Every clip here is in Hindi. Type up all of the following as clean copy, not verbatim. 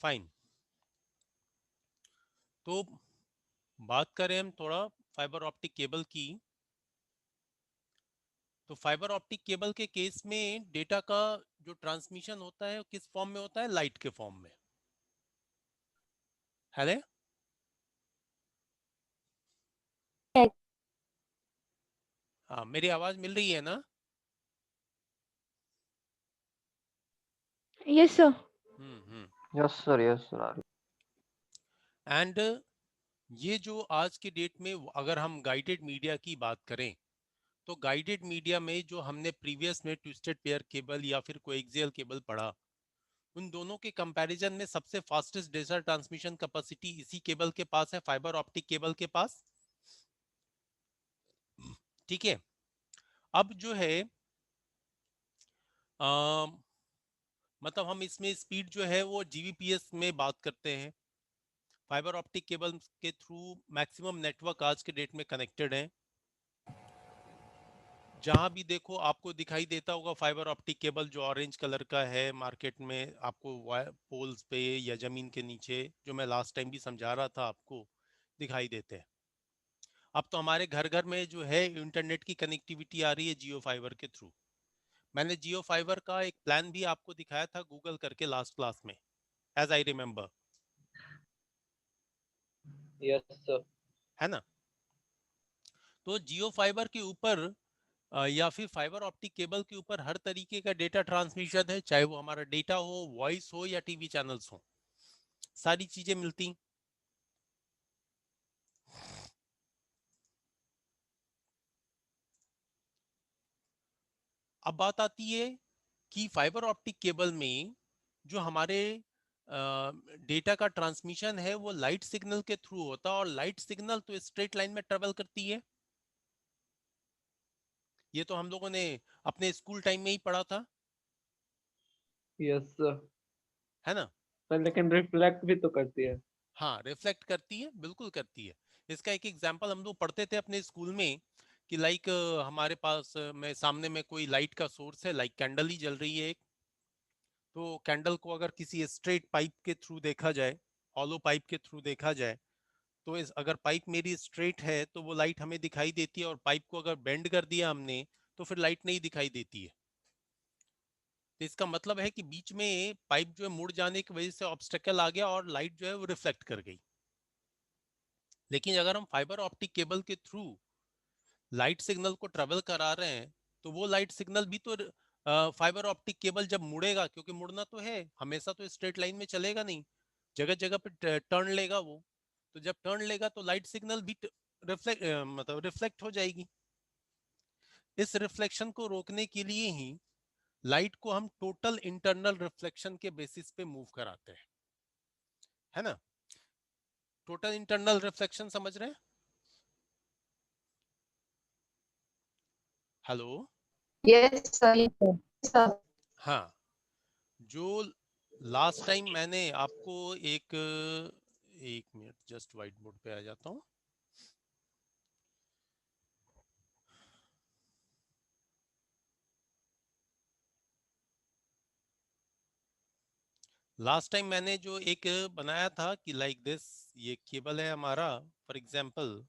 फाइन। तो बात करें हम थोड़ा फाइबर ऑप्टिक केबल की। तो फाइबर ऑप्टिक केबल के केस में डेटा का जो ट्रांसमिशन होता है किस फॉर्म में होता है? लाइट के फॉर्म में। है? हाँ, मेरी आवाज मिल रही है ना? Yes sir. Hmm. Yes sir, yes sir. And ये जो आज की डेट में अगर हम गाइडेड मीडिया की बात करें, तो गाइडेड मीडिया में जो हमने प्रीवियस में ट्विस्टेड पेयर केबल या फिर कोएक्सियल केबल पढ़ा, उन दोनों के कंपैरिजन में सबसे फास्टेस्ट डेटा ट्रांसमिशन कैपेसिटी इसी केबल के पास है, फाइबर ऑप्टिक केबल के पास। ठीक है। अब जो है मतलब हम इसमें स्पीड जो है वो जीबीपीएस में बात करते हैं। फाइबर ऑप्टिक केबल के थ्रू मैक्सिमम नेटवर्क आज के डेट में कनेक्टेड है। जहां भी देखो आपको दिखाई देता होगा फाइबर ऑप्टिक केबल जो ऑरेंज कलर का है मार्केट में, आपको पोल्स पे या जमीन के नीचे, जो मैं लास्ट टाइम भी समझा रहा था आपको, दिखाई देते हैं। अब तो हमारे घर घर में जो है इंटरनेट की कनेक्टिविटी आ रही है जियो फाइबर के थ्रू। मैंने जियो फाइबर का एक प्लान भी आपको दिखाया था गूगल करके लास्ट क्लास में, as I remember. Yes sir. है ना? तो जियो फाइबर के ऊपर या फिर फाइबर ऑप्टिक केबल के ऊपर हर तरीके का डेटा ट्रांसमिशन है, चाहे वो हमारा डेटा हो, वॉइस हो या टीवी चैनल्स हो, सारी चीजें मिलती। अब बात आती है कि फाइबर ऑप्टिक केबल में जो हमारे डेटा का ट्रांसमिशन है वो लाइट सिग्नल के थ्रू होता है, और लाइट सिग्नल तो स्ट्रेट लाइन में ट्रेवल करती है। ये तो हम लोगों ने अपने स्कूल टाइम में ही पढ़ा था। Yes sir. है ना? पर लेकिन रिफ्लेक्ट भी तो करती है। हाँ, रिफ्लेक्ट करती है, बिल्कुल करती है। इसका एक एग्जांपल हम लोग पढ़ते थे अपने स्कूल में कि लाइक हमारे पास में सामने में कोई लाइट का सोर्स है, लाइक कैंडल ही जल रही है एक। तो कैंडल को अगर किसी स्ट्रेट पाइप के थ्रू देखा जाए, हॉलो पाइप के थ्रू देखा जाए, तो इस अगर पाइप मेरी स्ट्रेट है तो वो लाइट हमें दिखाई देती है, और पाइप को अगर बेंड कर दिया हमने तो फिर लाइट नहीं दिखाई देती है। तो इसका मतलब है कि बीच में पाइप जो है मुड़ जाने की वजह से ऑब्स्टेकल आ गया और लाइट जो है वो रिफ्लेक्ट कर गई। लेकिन अगर हम फाइबर ऑप्टिक केबल के थ्रू लाइट सिग्नल को ट्रेवल करा रहे हैं, तो वो लाइट सिग्नल भी तो फाइबर ऑप्टिक केबल जब मुड़ेगा, क्योंकि मुड़ना तो है, हमेशा तो स्ट्रेट लाइन में चलेगा नहीं, जगह जगह पे टर्न लेगा वो। तो जब टर्न लेगा तो लाइट सिग्नल भी रिफ्लेक्ट हो जाएगी। इस रिफ्लेक्शन को रोकने के लिए ही लाइट को हम टोटल इंटरनल रिफ्लेक्शन के बेसिस पे मूव कराते हैं। है ना? टोटल इंटरनल रिफ्लेक्शन समझ रहे हैं? Hello? Yes sir, yes sir. हाँ। जो लास्ट टाइम मैंने आपको एक एक मिनट, जस्ट व्हाइट बोर्ड पे आ जाता हूँ। लास्ट टाइम मैंने जो एक बनाया था कि लाइक दिस, ये केबल है हमारा, फॉर एग्जांपल।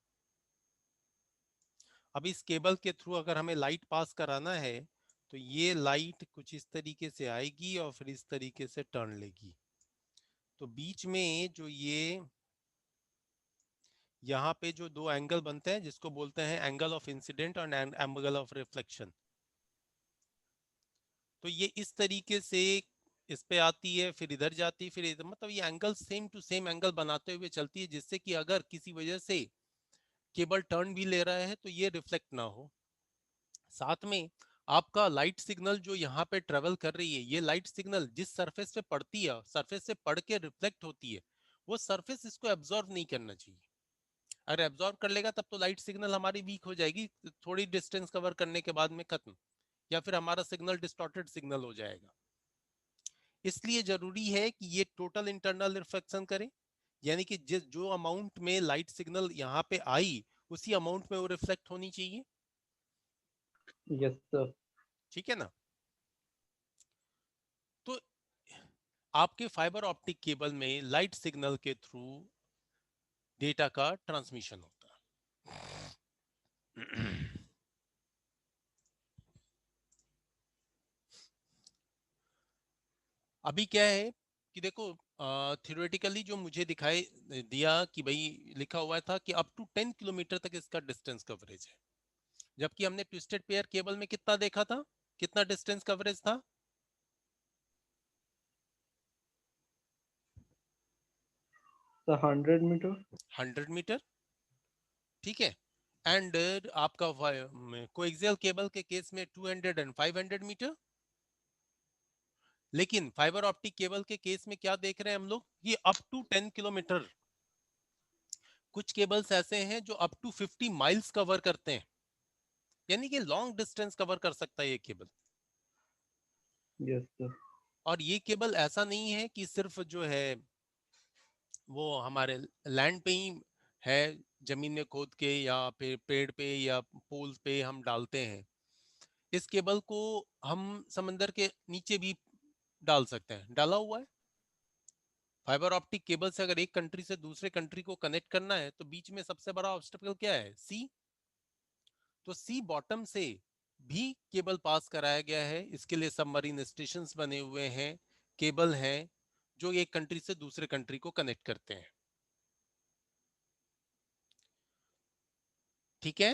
अब इस केबल के थ्रू अगर हमें लाइट पास कराना है, तो ये लाइट कुछ इस तरीके से आएगी और फिर इस तरीके से टर्न लेगी। तो बीच में जो ये यहाँ पे जो दो एंगल बनते हैं, जिसको बोलते हैं एंगल ऑफ इंसिडेंट और एंगल ऑफ रिफ्लेक्शन, तो ये इस तरीके से इस पे आती है, फिर इधर जाती है, फिर इधर, मतलब ये angle same to same angle बनाते हुए चलती है, जिससे कि अगर किसी वजह से केबल टर्न भी ले रहा है तो ये रिफ्लेक्ट ना हो। साथ में आपका लाइट सिग्नल जो यहाँ पे ट्रेवल कर रही है, ये लाइट सिग्नल जिस सरफेस पे पड़ती है, सरफेस से पड़ के रिफ्लेक्ट होती है, वो सरफेस इसको एब्जॉर्ब नहीं करना चाहिए। अगर एब्जॉर्ब कर लेगा तब तो लाइट सिग्नल हमारी वीक हो जाएगी, थोड़ी डिस्टेंस कवर करने के बाद में खत्म, या फिर हमारा सिग्नल डिस्टॉर्टेड सिग्नल हो जाएगा। इसलिए जरूरी है कि ये टोटल इंटरनल रिफ्लेक्शन करे, यानी कि जिस जो अमाउंट में लाइट सिग्नल यहाँ पे आई, उसी अमाउंट में वो रिफ्लेक्ट होनी चाहिए। Yes sir. ठीक है ना? तो आपके फाइबर ऑप्टिक केबल में लाइट सिग्नल के थ्रू डेटा का ट्रांसमिशन होता है। अभी क्या है कि देखो, थियोरेटिकली जो मुझे दिखाई दिया कि भाई लिखा हुआ था कि अप टू 10 किलोमीटर तक इसका डिस्टेंस कवरेज है, जबकि हमने ट्विस्टेड पेयर केबल में कितना देखा था, कितना डिस्टेंस कवरेज था? 100 मीटर। 100 मीटर, ठीक है। एंड आपका कोएक्सियल केबल के केस में 200 एंड 500 मीटर। लेकिन फाइबर ऑप्टिक केबल के केस में क्या देख रहे हैं हम लोग, ये अप टू 10 किलोमीटर। कुछ केबल्स ऐसे हैं जो अप टू 50 माइल्स कवर करते हैं, यानी कि लॉन्ग डिस्टेंस कवर कर सकता है ये केबल। Yes sir. और ये केबल ऐसा नहीं है कि सिर्फ जो है वो हमारे लैंड पे ही है, जमीन में खोद के या फिर पेड़ पे या पोल्स पे हम डालते हैं। इस केबल को हम समंदर के नीचे भी डाल सकते हैं, डाला हुआ है। फाइबर ऑप्टिक केबल से अगर एक कंट्री से दूसरे कंट्री को कनेक्ट करना है तो बीच में सबसे बड़ा ऑब्स्टेकल क्या है? सी। तो सी बॉटम से भी केबल पास कराया गया है। इसके लिए सबमरीन स्टेशंस बने हुए हैं, केबल हैं जो एक कंट्री से दूसरे कंट्री को कनेक्ट करते हैं। ठीक है।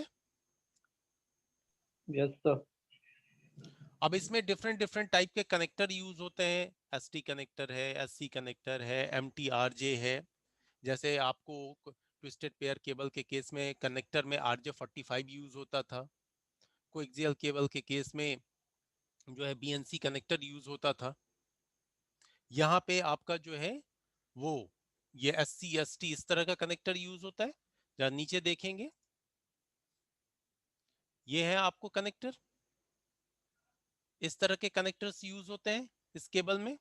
Yes sir. अब इसमें डिफरेंट डिफरेंट टाइप के कनेक्टर यूज होते हैं। एसटी कनेक्टर है, एससी कनेक्टर है, एमटीआरजे है। जैसे आपको ट्विस्टेड पेयर केबल के केस में कनेक्टर में RJ45 यूज होता था। कोएक्सियल केबल के केस में जो है BNC कनेक्टर यूज होता था। यहाँ पे आपका जो है वो ये SC ST इस तरह का कनेक्टर यूज होता है। जहाँ नीचे देखेंगे ये है आपको कनेक्टर, इस तरह के कनेक्टर्स यूज होते हैं इस केबल में।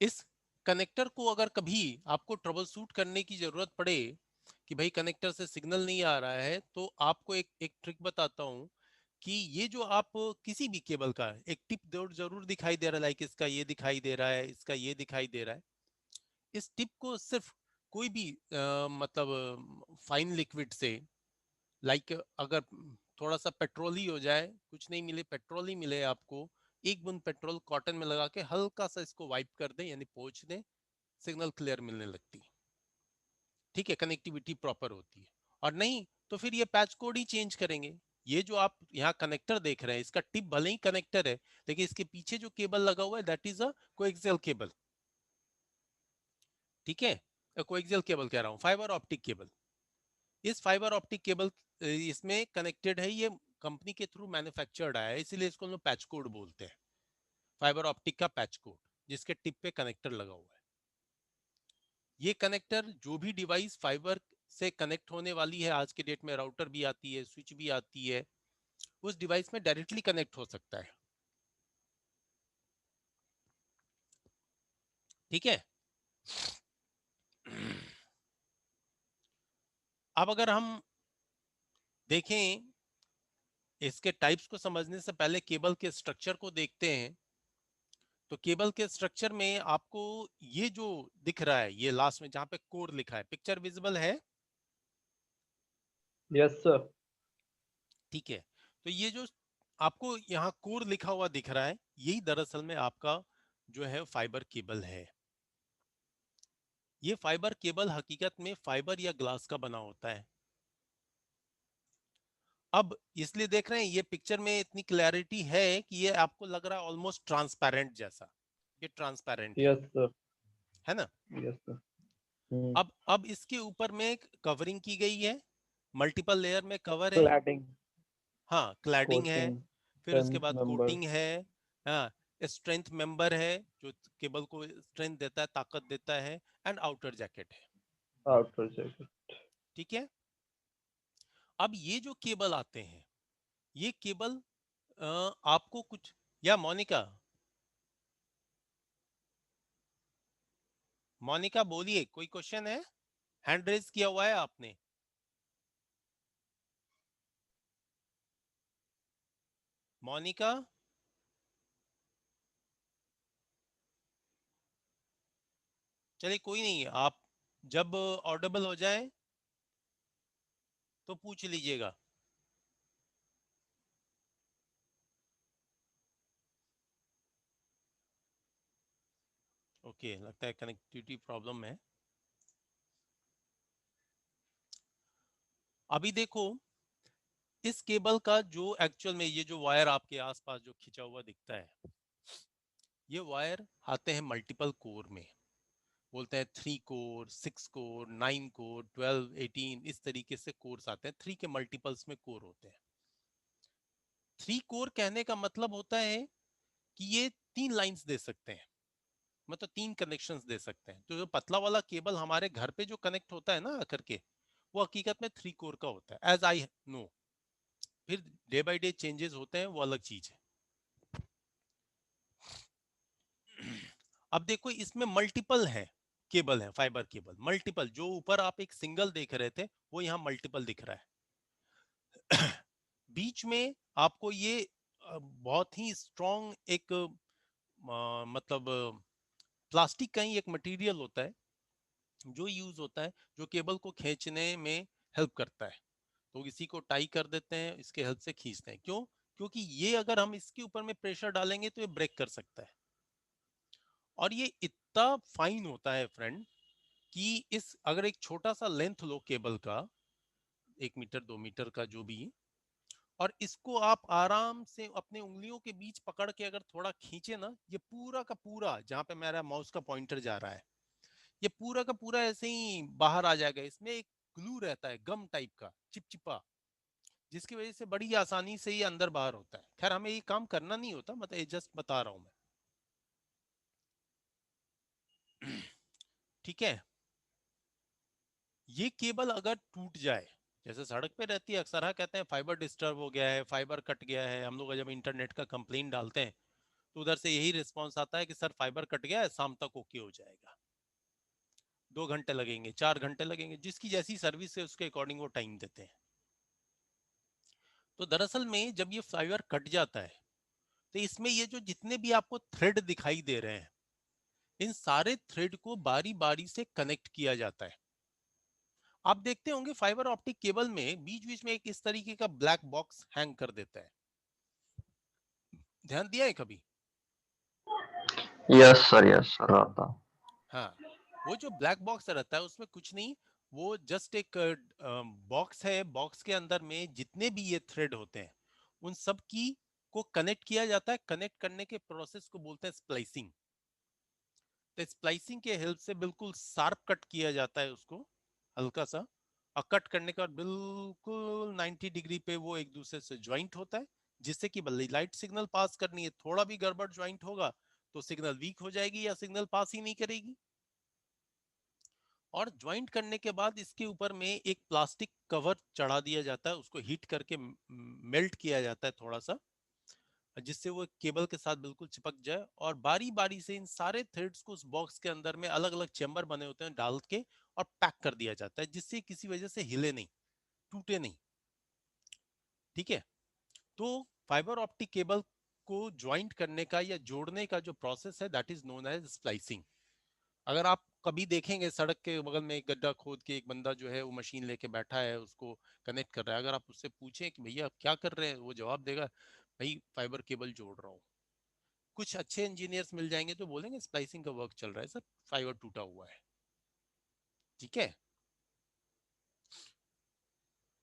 इस कनेक्टर को अगर कभी आपको ट्रबल शूट करने की जरूरत पड़े कि भाई कनेक्टर से सिग्नल नहीं आ रहा है, तो आपको एक एक ट्रिक बताता हूँ कि ये जो आप किसी भी केबल का एक टिप जरूर दिखाई दे रहा है, लाइक इसका ये दिखाई दे रहा है, इसका ये दिखाई दे रहा है। इस टिप को सिर्फ कोई भी मतलब फाइन लिक्विड से, लाइक अगर थोड़ा सा पेट्रोल ही हो जाए, कुछ नहीं मिले पेट्रोल ही मिले आपको, एक बूंद पेट्रोल कॉटन में लगा के हल्का सा इसको वाइप कर दें यानी पोंछ दें, सिग्नल क्लियर मिलने लगती है। ठीक है, कनेक्टिविटी प्रॉपर होती है। और नहीं तो फिर ये पैच कोड ही चेंज करेंगे। ये जो आप यहाँ कनेक्टर देख रहे हैं, इसका टिप भले ही कनेक्टर है, लेकिन इसके पीछे जो केबल लगा हुआ है that is a coaxial cable. ठीक है, कोएक्सियल केबल कह रहा हूँ, फाइबर ऑप्टिक केबल। इस फाइबर ऑप्टिक केबल इसमें कनेक्टेड है, ये कंपनी के थ्रू मैन्युफैक्चर्ड आया है, इसीलिए इसको हम लोग पैच कोड बोलते हैं। फाइबर ऑप्टिक का पैच कोड, जिसके टिप पे कनेक्टर लगा हुआ है। ये कनेक्टर जो भी डिवाइस फाइबर से कनेक्ट होने वाली है, आज के डेट में राउटर भी आती है, स्विच भी आती है, उस डिवाइस में डायरेक्टली कनेक्ट हो सकता है। ठीक है। अब अगर हम देखें, इसके टाइप्स को समझने से पहले केबल के स्ट्रक्चर को देखते हैं। तो केबल के स्ट्रक्चर में आपको ये जो दिख रहा है, ये लास्ट में जहां पे कोर लिखा है, पिक्चर विजिबल है? Yes sir. ठीक है। तो ये जो आपको यहाँ कोर लिखा हुआ दिख रहा है, यही दरअसल में आपका जो है फाइबर केबल है। ये फाइबर केबल हकीकत में फाइबर या ग्लास का बना होता है। अब इसलिए देख रहे हैं ये पिक्चर में इतनी क्लैरिटी है कि ये आपको लग रहा है ऑलमोस्ट ट्रांसपेरेंट जैसा। ये ट्रांसपेरेंट यस सर। है ना? Yes sir. अब इसके ऊपर में कवरिंग की गई है, मल्टीपल लेयर में कवर है। क्लैडिंग, हाँ, क्लैडिंग है, कोटिंग, फिर उसके टेंथ बाद मेंबर, कोटिंग है। हाँ, स्ट्रेंथ मेंबर है जो केबल को स्ट्रेंथ देता है, ताकत देता है, एंड आउटर जैकेट है। Outer jacket. ठीक है। अब ये जो केबल आते हैं, ये केबल आपको कुछ, या मोनिका, मोनिका बोलिए, कोई क्वेश्चन है? हैंड रेज किया हुआ है आपने। मोनिका, चलिए कोई नहीं, आप जब ऑडिबल हो जाए तो पूछ लीजिएगा। ओके, लगता है कनेक्टिविटी प्रॉब्लम है। अभी देखो, इस केबल का जो एक्चुअल में ये जो वायर आपके आसपास जो खिंचा हुआ दिखता है, ये वायर आते हैं मल्टीपल कोर में। बोलते हैं 3 कोर, 6 कोर, 9 कोर, 12, 18, इस तरीके से कोर्स आते हैं। 3 के मल्टीपल्स में कोर होते हैं। 3 कोर कहने का मतलब होता है कि ये 3 लाइंस दे सकते हैं, मतलब 3 कनेक्शंस दे सकते हैं। तो जो पतला वाला केबल हमारे घर पे जो कनेक्ट होता है ना करके, वो हकीकत में 3 कोर का होता है, एज आई नो। फिर डे बाय डे चेंजेस होते हैं, वो अलग चीज है। अब देखो, इसमें मल्टीपल है केबल है, फाइबर केबल मल्टीपल। जो ऊपर आप एक सिंगल देख रहे थे, वो यहाँ मल्टीपल दिख रहा है। बीच में आपको ये बहुत ही स्ट्रॉन्ग एक मतलब प्लास्टिक का ही एक मटेरियल होता है जो यूज होता है, जो केबल को खींचने में हेल्प करता है। तो इसी को टाई कर देते हैं, इसके हेल्प से खींचते हैं। क्यों? क्योंकि ये अगर हम इसके ऊपर में प्रेशर डालेंगे तो ये ब्रेक कर सकता है। और ये इतना फाइन होता है फ्रेंड कि इस अगर एक छोटा सा लेंथ लो केबल का, 1 मीटर 2 मीटर का जो भी, और इसको आप आराम से अपने उंगलियों के बीच पकड़ के अगर थोड़ा खींचे ना, ये पूरा का पूरा जहां पे मेरा माउस का पॉइंटर जा रहा है, ये पूरा का पूरा ऐसे ही बाहर आ जाएगा। इसमें एक ग्लू रहता है, गम टाइप का चिपचिपा, जिसकी वजह से बड़ी आसानी से ये अंदर बाहर होता है। खैर हमें ये काम करना नहीं होता, मतलब जस्ट बता रहा हूं मैं। ठीक है। ये केबल अगर टूट जाए, जैसे सड़क पे रहती है अक्सर, हाँ कहते हैं फाइबर डिस्टर्ब हो गया है, फाइबर कट गया है। हम लोग जब इंटरनेट का कंप्लेन डालते हैं तो उधर से यही रिस्पांस आता है कि सर फाइबर कट गया है, शाम तक ओके हो जाएगा। 2 घंटे लगेंगे, 4 घंटे लगेंगे, जिसकी जैसी सर्विस है उसके अकॉर्डिंग वो टाइम देते हैं। तो दरअसल में जब ये फाइबर कट जाता है, तो इसमें ये जो जितने भी आपको थ्रेड दिखाई दे रहे हैं, इन सारे थ्रेड को बारी बारी से कनेक्ट किया जाता है। आप देखते होंगे फाइबर ऑप्टिक केबल में बीच बीच में एक इस तरीके का ब्लैक बॉक्स हैंग कर देता है, ध्यान दिया है कभी? यस सर आता। हाँ, वो जो ब्लैक बॉक्स रहता है उसमें कुछ नहीं, वो जस्ट एक बॉक्स है। बॉक्स के अंदर में जितने भी ये थ्रेड होते हैं, उन सब की को कनेक्ट किया जाता है। कनेक्ट करने के प्रोसेस को बोलते हैं स्प्लाइसिंग। तो स्प्लाइसिंग के हेल्प से बिल्कुल शार्प कट किया जाता है उसको, हल्का सा। और कट करने के बाद बिल्कुल 90 डिग्री पे वो एक दूसरे से ज्वाइंट होता है, जिससे कि लाइट सिग्नल पास करनी है, थोड़ा भी गड़बड़ ज्वाइंट होगा तो सिग्नल वीक हो जाएगी या सिग्नल पास ही नहीं करेगी। और ज्वाइंट करने के बाद इसके ऊपर में एक प्लास्टिक कवर चढ़ा दिया जाता है, उसको हीट करके मेल्ट किया जाता है थोड़ा सा, जिससे वो केबल के साथ बिल्कुल चिपक जाए। और बारी बारी से इन सारे थ्रेड्स को उस बॉक्स के अंदर में अलग अलग चेंबर बने होते हैं डाल के और पैक कर दिया जाता है, जिससे किसी वजह से हिले नहीं, टूटे नहीं। ठीक है। तो फाइबर ऑप्टिक केबल को ज्वाइंट करने का या जोड़ने का जो प्रोसेस है, that is known as splicing. अगर आप कभी देखेंगे सड़क के बगल में एक गड्ढा खोद के एक बंदा जो है वो मशीन लेके बैठा है, उसको कनेक्ट कर रहा है, अगर आप उससे पूछें कि भैया आप क्या कर रहे हैं, वो जवाब देगा, भाई फाइबर केबल जोड़ रहा हूँ। कुछ अच्छे इंजीनियर्स मिल जाएंगे तो बोलेंगे स्प्लाइसिंग का वर्क चल रहा है सर, फाइबर टूटा हुआ है। ठीक है।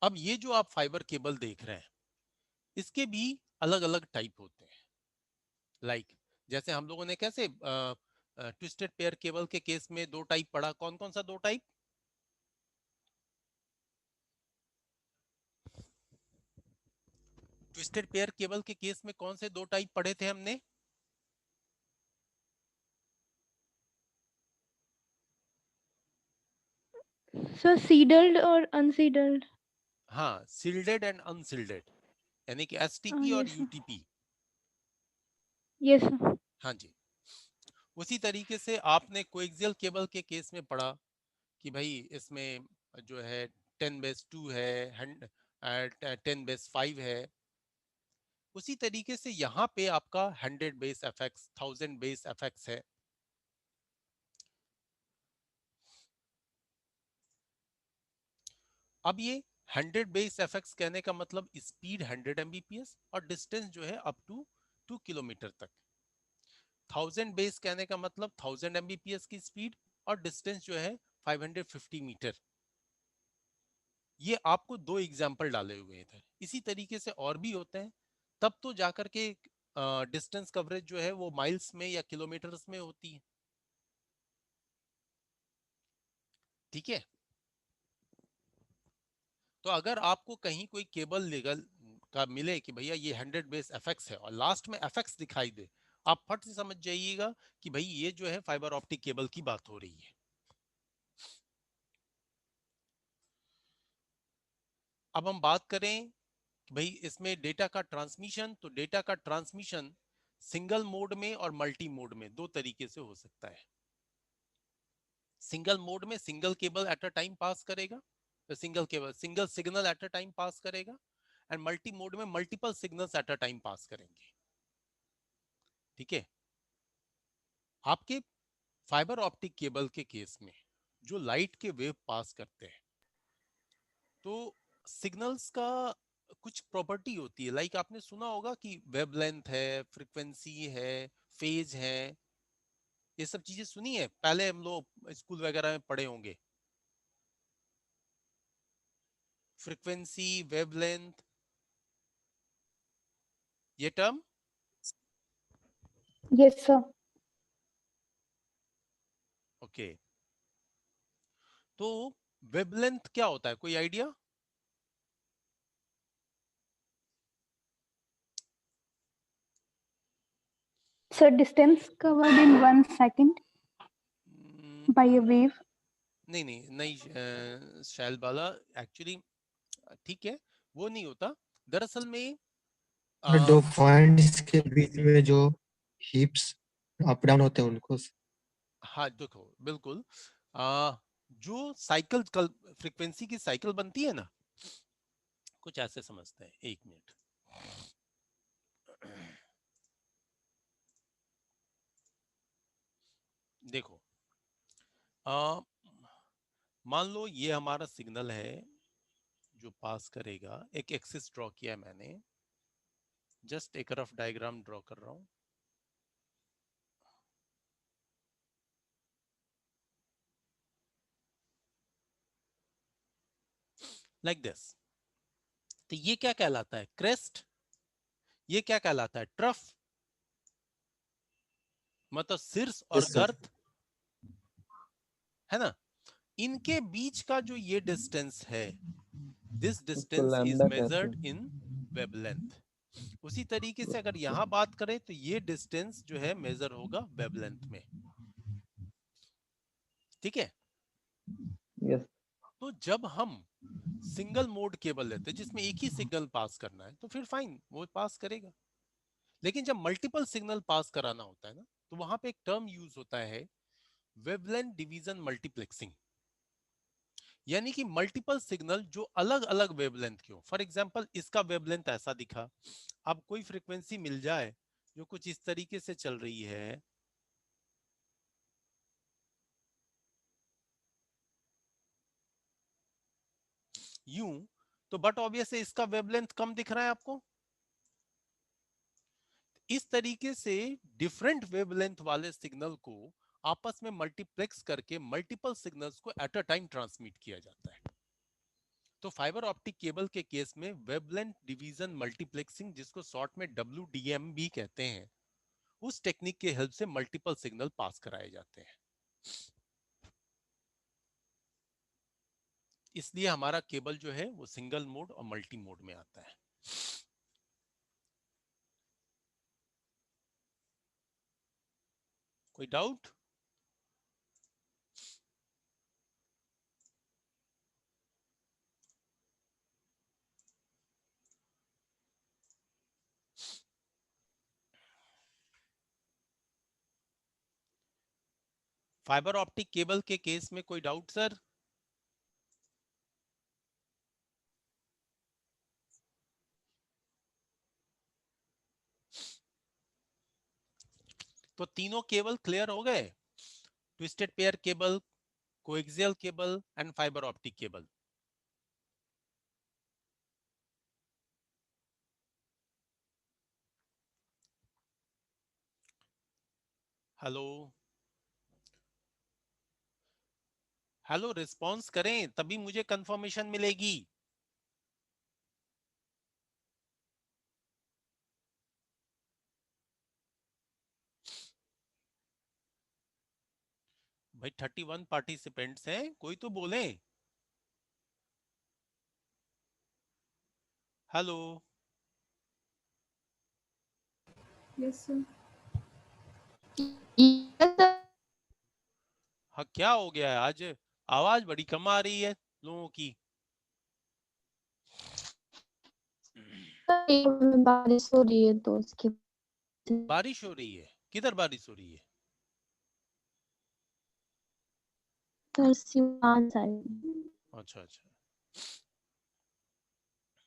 अब ये जो आप फाइबर केबल देख रहे हैं, इसके भी अलग अलग टाइप होते हैं। जैसे हम लोगों ने कैसे ट्विस्टेड पेयर केबल के केस में 2 टाइप पढ़ा, कौन कौन सा 2 टाइप? ट्विस्टेड पेयर केबल के केस में कौन से 2 टाइप पढ़े थे हमने? सर सीडल्ड और अनसीडल्ड। हाँ, सील्डेड एंड अनसील्डेड, यानी कि एसटीपी और yes sir. UTP. Yes sir. हाँ जी। उसी तरीके से आपने कोएक्सियल केबल के केस में पढ़ा कि भाई इसमें जो है 10/2 है, 10/5 है। उसी तरीके से यहाँ पे आपका 100 बेस एफएक्स, 1000 बेस एफएक्स है। अब ये 100 बेस एफएक्स कहने का मतलब स्पीड 100 एमबीपीएस और डिस्टेंस जो है अप टू 2 किलोमीटर तक। 1000 बेस कहने का मतलब 1000 एमबीपीएस की स्पीड और डिस्टेंस जो है 550 मीटर। ये आपको दो एग्जाम्पल डाले हुए थे, इसी तरीके से और भी होते हैं, तब तो जाकर के डिस्टेंस कवरेज जो है वो माइल्स में या किलोमीटर्स में होती है। ठीक है, तो अगर आपको कहीं कोई केबल लीगल का मिले कि भैया ये 100 बेस एफएक्स है और लास्ट में एफएक्स दिखाई दे, आप फट से समझ जाइएगा कि भाई ये जो है फाइबर ऑप्टिक केबल की बात हो रही है। अब हम बात करें कि भाई इसमें डेटा का ट्रांसमिशन, तो डेटा का ट्रांसमिशन सिंगल मोड में और मल्टी मोड में दो तरीके से हो सकता है। सिंगल मोड में single cable at a time pass करेगा, single cable single signal at a time pass करेगा, एंड मल्टी मोड में multiple signals at a time pass करेंगे। ठीक है, आपके फाइबर ऑप्टिक केबल के केस में जो लाइट के वेव पास करते हैं, तो सिग्नल्स का कुछ प्रॉपर्टी होती है, लाइक आपने सुना होगा कि वेवलेंथ है, फ्रीक्वेंसी है, फेज है, ये सब चीजें सुनी है, पहले हम लोग स्कूल वगैरह में पढ़े होंगे। फ्रीक्वेंसी, वेवलेंथ, ये टर्म। Yes, sir. ओके, तो वेवलेंथ क्या होता है, कोई idea? So distance covered in 1 second by a wave. नहीं नहीं नहीं, शैल बाला, एक्चुअली ठीक है, वो नहीं होता दरअसल में। दो पॉइंट्स के बीच में जो हिप्स अप डाउन होते हैं उनको। हाँ देखो बिल्कुल, जो साइकिल फ्रीक्वेंसी की साइकिल बनती है ना, कुछ ऐसे समझते हैं, एक मिनट। देखो, मान लो ये हमारा सिग्नल है जो पास करेगा, एक एक्सिस ड्रॉ किया है मैंने, जस्ट एक रफ डायग्राम ड्रॉ कर रहा हूं। Like this. तो ये क्या कहलाता है, क्रेस्ट। ये क्या कहलाता है, ट्रफ, मतलब शीर्ष और यस सर। गर्त, है ना। इनके बीच का जो ये डिस्टेंस है, दिस उसको डिस्टेंस इज लैम्डा कहते मेजर्ड हैं। इन वेवलेंथ। उसी तरीके से अगर यहां बात करें तो ये डिस्टेंस जो है मेजर होगा वेवलेंथ में। ठीक है, यस। तो जब हम सिंगल मोड केबल लेते हैं जिसमें एक ही सिग्नल पास करना है, तो फिर फाइन, वो पास करेगा। लेकिन जब मल्टीपल सिग्नल पास कराना होता है ना, तो वहां पे एक टर्म यूज होता है, वेवलेंथ डिवीजन मल्टीप्लेक्सिंग। यानी कि मल्टीपल सिग्नल जो अलग अलग वेवलेंथ के हो। फॉर एग्जांपल इसका वेवलेंथ ऐसा दिखा, अब कोई फ्रीक्वेंसी मिल जाए जो कुछ इस तरीके से चल रही है, यूं, तो बट ऑब्वियस है इसका वेवलेंथ कम दिख रहा है आपको। इस तरीके से डिफरेंट वेवलेंथ वाले सिग्नल को आपस में मल्टीप्लेक्स करके मल्टीपल सिग्नल्स को एट अ टाइम ट्रांसमिट किया जाता है। तो फाइबर ऑप्टिक केबल के केस में वेवलेंथ डिवीजन मल्टीप्लेक्सिंग, जिसको शॉर्ट में WDM भी कहते हैं, उस टेक्निक के हेल्प से मल्टीपल सिग्नल पास कराए जाते हैं। इसलिए हमारा केबल जो है वो सिंगल मोड और मल्टी मोड में आता है। कोई डाउट? फाइबर ऑप्टिक केबल के केस में कोई डाउट सर? तो तीनों केबल क्लियर हो गए, twisted pair cable, coaxial cable and fibre optic cable. Hello hello, response करें तभी मुझे कंफर्मेशन मिलेगी। भाई 31 पार्टिसिपेंट्स हैं, कोई तो बोले। Hello Yes, sir. Yes, sir. हाँ, क्या हो गया है आज, आवाज बड़ी कम आ रही है लोगों की। बारिश हो रही है तो उसकी बारिश हो रही है? किधर बारिश हो रही है? सिवान साइड। अच्छा अच्छा।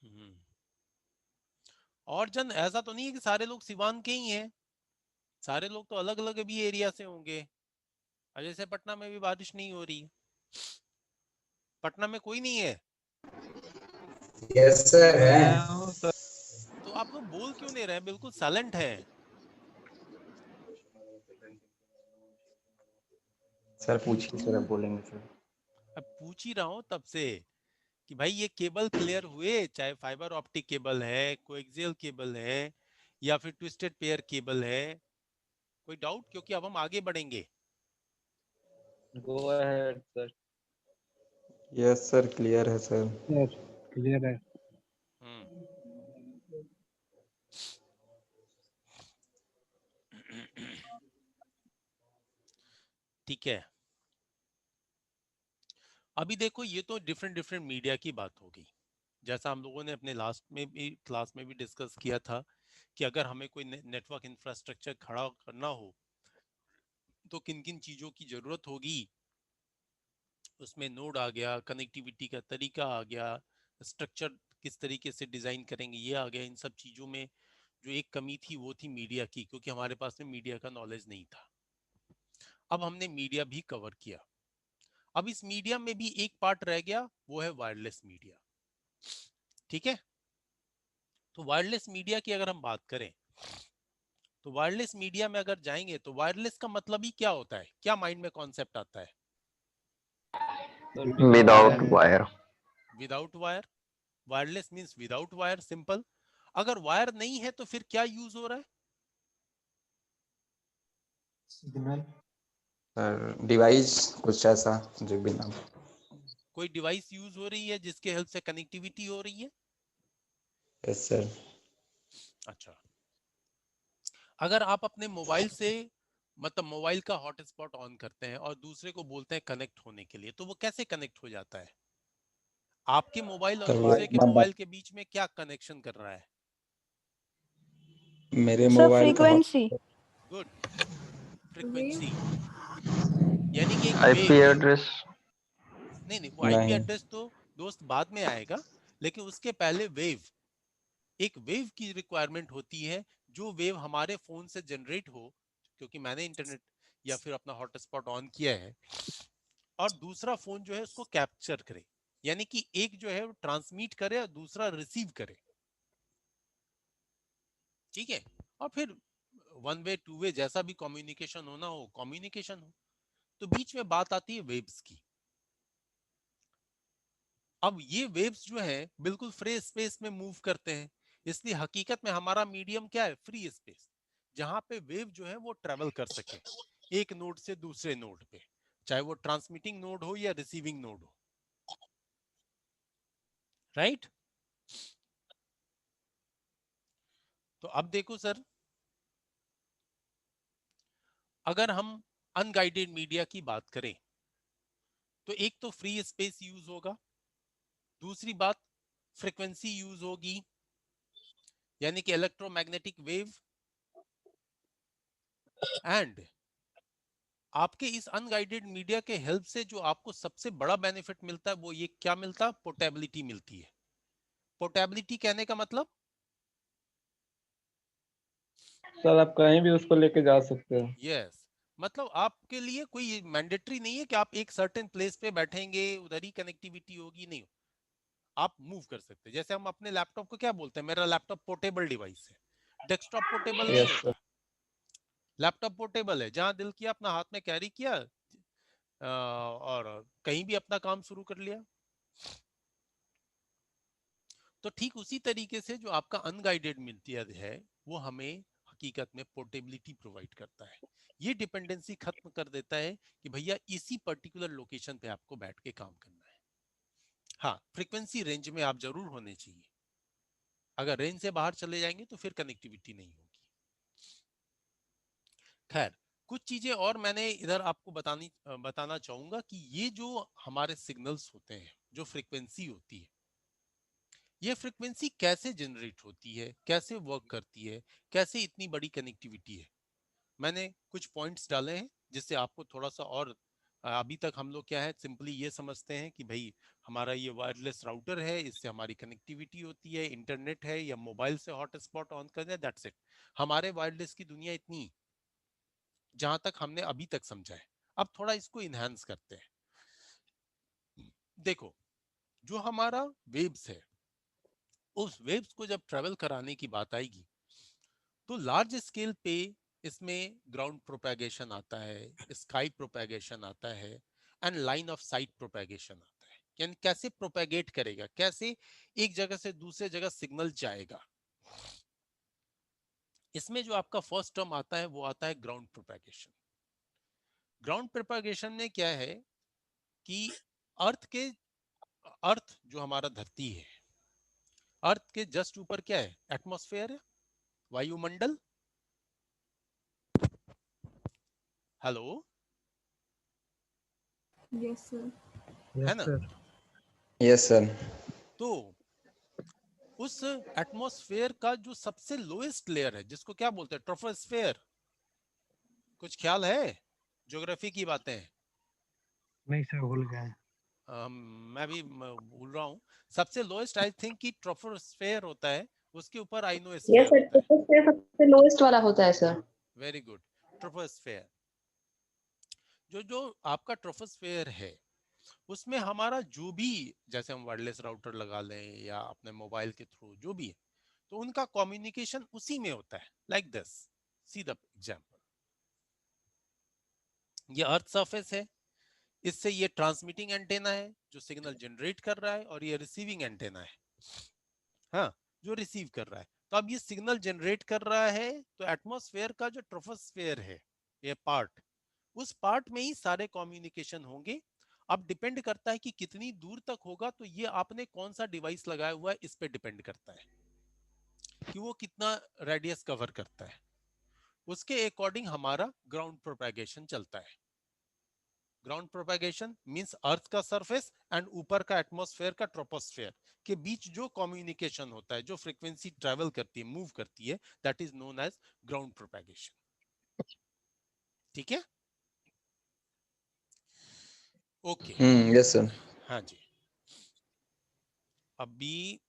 हम्म। और जन ऐसा तो नहीं है कि सारे लोग सिवान के ही हैं, सारे लोग तो अलग अलग भी एरिया से होंगे। जैसे पटना में भी बारिश नहीं हो रही, पटना में कोई नहीं है? यस सर है। तो आप लोग बोल क्यों नहीं रहे, बिल्कुल साइलेंट है। सर पूछिए सर, अब बोलेंगे सर। अब पूछ ही रहा हूँ तब से कि भाई ये केबल क्लियर हुए, चाहे फाइबर ऑप्टिक केबल है, कोएक्सियल केबल है, या फिर ट्विस्टेड पेयर केबल है? कोई डाउट? क्योंकि अब हम आगे बढ़ेंगे। Go ahead sir. Yes sir, clear है सर। सर क्लियर है। हम्म। ठीक है, अभी देखो ये तो डिफरेंट डिफरेंट मीडिया की बात होगी। जैसा हम लोगों ने अपने लास्ट में भी क्लास में भी डिस्कस किया था कि अगर हमें कोई नेटवर्क इंफ्रास्ट्रक्चर खड़ा करना हो तो किन किन चीजों की जरूरत होगी। उसमें नोड आ गया, कनेक्टिविटी का तरीका आ गया, स्ट्रक्चर किस तरीके से डिजाइन करेंगे ये आ गया। इन सब चीजों में जो एक कमी थी वो थी मीडिया की, क्योंकि हमारे पास में मीडिया का नॉलेज नहीं था। अब हमने मीडिया भी कवर किया। अब इस मीडिया में भी एक पार्ट रह गया, वो है वायरलेस मीडिया। ठीक है, तो वायरलेस मीडिया की अगर हम बात करें तो वायरलेस मीडिया में अगर जाएंगे तो वायरलेस का मतलब ही क्या होता है, क्या माइंड में कॉन्सेप्ट आता है? Without wire. Without wire. Wireless means without wire, simple. अगर वायर नहीं है तो फिर क्या यूज हो रहा है? सिग्नल। सर डिवाइस कुछ ऐसा जो बिना। कोई डिवाइस यूज हो रही है जिसके हेल्प से कनेक्टिविटी हो रही है। Yes sir. अच्छा, अगर आप अपने मोबाइल से मतलब मोबाइल का हॉटस्पॉट ऑन करते हैं और दूसरे को बोलते हैं कनेक्ट होने के लिए, तो वो कैसे कनेक्ट हो जाता है? आपके मोबाइल और सर वो दूसरे के मोबाइल के बीच में क्या कनेक्शन कर रहा है? मेरे सर मोबाइल का फ्रीक्वेंसी। Good, Wave. फ्रीक्वेंसी। यानी कि एक वेव, आईपी एड्रेस। नहीं नहीं, वो आईपी नहीं। एड्रेस तो दोस्त बाद में आएगा, लेकिन उसके पहले वेव, एक वेव की रिक्वायरमेंट होती है, जो वेव हमारे फोन से जनरेट हो, क्योंकि मैंने इंटरनेट या फिर अपना हॉटस्पॉट ऑन किया है, और दूसरा फोन जो है उसको कैप्चर करे। यानी कि एक जो है वो ट्रांसमिट करे और दूसरा रिसीव करे। ठीक है, और फिर वन वे टू वे जैसा भी कम्युनिकेशन होना हो, कम्युनिकेशन हो। तो बीच में बात आती है वेव्स की। अब ये वेव्स जो है बिल्कुल फ्री स्पेस में मूव करते हैं, इसलिए हकीकत में हमारा मीडियम क्या है? फ्री स्पेस, जहां पे वेव जो है वो ट्रेवल कर सके एक नोड से दूसरे नोड पे, चाहे वो ट्रांसमिटिंग नोड हो या रिसीविंग नोड हो। राइट? तो अब देखो सर, अगर हम अनगाइडेड मीडिया की बात करें तो एक तो फ्री स्पेस यूज होगा, दूसरी बात फ्रीक्वेंसी यूज होगी, यानी कि इलेक्ट्रोमैग्नेटिक वेव। एंड आपके इस अनगाइडेड मीडिया के हेल्प से जो आपको सबसे बड़ा बेनिफिट मिलता है वो ये क्या मिलता है? पोर्टेबिलिटी मिलती है। पोर्टेबिलिटी कहने का मतलब सर आप कहीं भी उसको लेके जा सकते हो। यस, मतलब आपके लिए कोई मैंडेटरी नहीं है कि आप एक सर्टेन प्लेस पे बैठेंगे उधर ही कनेक्टिविटी होगी, नहीं, आप मूव कर सकते हैं। जैसे हम अपने लैपटॉप को क्या बोलते हैं, मेरा लैपटॉप पोर्टेबल डिवाइस है, डेस्कटॉप पोर्टेबल नहीं यस सर। होता। लैपटॉप पोर्टेबल है, जहां दिल किया अपना हाथ में कैरी किया और कहीं भी अपना काम शुरू कर लिया। तो ठीक उसी तरीके से जो आपका अनगाइडेड मीडिया है वो हमें हकीकत में पोर्टेबिलिटी प्रोवाइड करता है। ये डिपेंडेंसी खत्म कर देता है कि भैया इसी पर्टिकुलर लोकेशन पे आपको बैठ के काम करना है। हाँ, फ्रीक्वेंसी रेंज में आप जरूर होने चाहिए, अगर रेंज से बाहर चले जाएंगे तो फिर कनेक्टिविटी नहीं होगी। खैर, कुछ चीजें और मैंने इधर आपको बताना चाहूंगा कि ये जो हमारे सिग्नल्स होते हैं, जो फ्रीक्वेंसी होती है, ये फ्रीक्वेंसी कैसे जनरेट होती है, कैसे वर्क करती है, कैसे इतनी बड़ी कनेक्टिविटी है। मैंने कुछ पॉइंट्स डाले हैं जिससे आपको थोड़ा सा और अभी तक हम लोग क्या है सिंपली ये समझते हैं कि भाई हमारा ये वायरलेस राउटर है, इससे हमारी कनेक्टिविटी होती है, इंटरनेट है या मोबाइल से हॉटस्पॉट ऑन कर दिया, दैट्स इट। हमारे वायरलेस की दुनिया इतनी, जहां तक हमने अभी तक समझा है। अब थोड़ा इसको इनहेंस करते हैं। देखो, जो हमारा वेव्स है, उस वेव्स को जब ट्रेवल कराने की बात आएगी तो लार्ज स्केल पे इसमें ग्राउंड प्रोपेगेशन आता है, स्काई प्रोपेगेशन आता है and line of site propagation आता है। यानी कैसे प्रोपेगेट करेगा, कैसे एक जगह से दूसरे जगह सिग्नल जाएगा। इसमें जो आपका फर्स्ट टर्म आता है वो आता है ग्राउंड प्रोपेगेशन। ग्राउंड प्रोपेगेशन में क्या है कि अर्थ जो हमारा धरती है, अर्थ के जस्ट ऊपर क्या है, एटमॉस्फेयर है, वायुमंडल। Hello, Yes, sir. है यस ना? सर। Yes sir. तो उस एटमॉस्फेयर का जो सबसे लोएस्ट लेयर है, जिसको क्या बोलते हैं, ट्रोपोस्फेयर, कुछ ख्याल है? ज्योग्राफी की बातें हैं। नहीं सर, भूल गए। मैं भी भूल रहा हूँ। सबसे लोएस्ट आई थिंक कि ट्रोपोस्फेयर होता है, उसके ऊपर यस आइनोस्फेयर सर, होता है। ट्रोपोस्फियर सबसे लोएस्ट वाला होता है सर। Very good, troposphere. जो जो आपका ट्रोपोस्फेयर है उसमें हमारा जो भी, जैसे हम वायरलेस राउटर लगा लें या अपने मोबाइल के थ्रू जो भी है, तो उनका कम्युनिकेशन उसी में होता है। Like this, see the example, ये अर्थ सरफेस है, इससे ये ट्रांसमिटिंग एंटेना है जो सिग्नल जनरेट कर रहा है, और ये रिसीविंग एंटेना है, हाँ, जो रिसीव कर रहा है। तो अब ये सिग्नल जनरेट कर रहा है, तो एटमॉस्फेयर का जो ट्रोपोस्फेयर है, ये पार्ट, उस पार्ट में ही सारे कम्युनिकेशन होंगे। अब डिपेंड करता है कि कितनी दूर तक होगा, तो ये आपने कौन सा डिवाइस लगाया हुआ है इस पे डिपेंड करता है कि वो कितना रेडियस कवर करता है। उसके अकॉर्डिंग हमारा ग्राउंड प्रोपेगेशन चलता है। ग्राउंड प्रोपेगेशन मींस अर्थ का सरफेस एंड ऊपर का एटमॉस्फेयर का ट्रोपोस्फेयर के बीच जो कम्युनिकेशन होता है, जो फ्रीक्वेंसी ट्रेवल करती है, मूव करती है, that is known as ground propagation. ठीक है, ओके। Yes sir. हाँ जी, अभी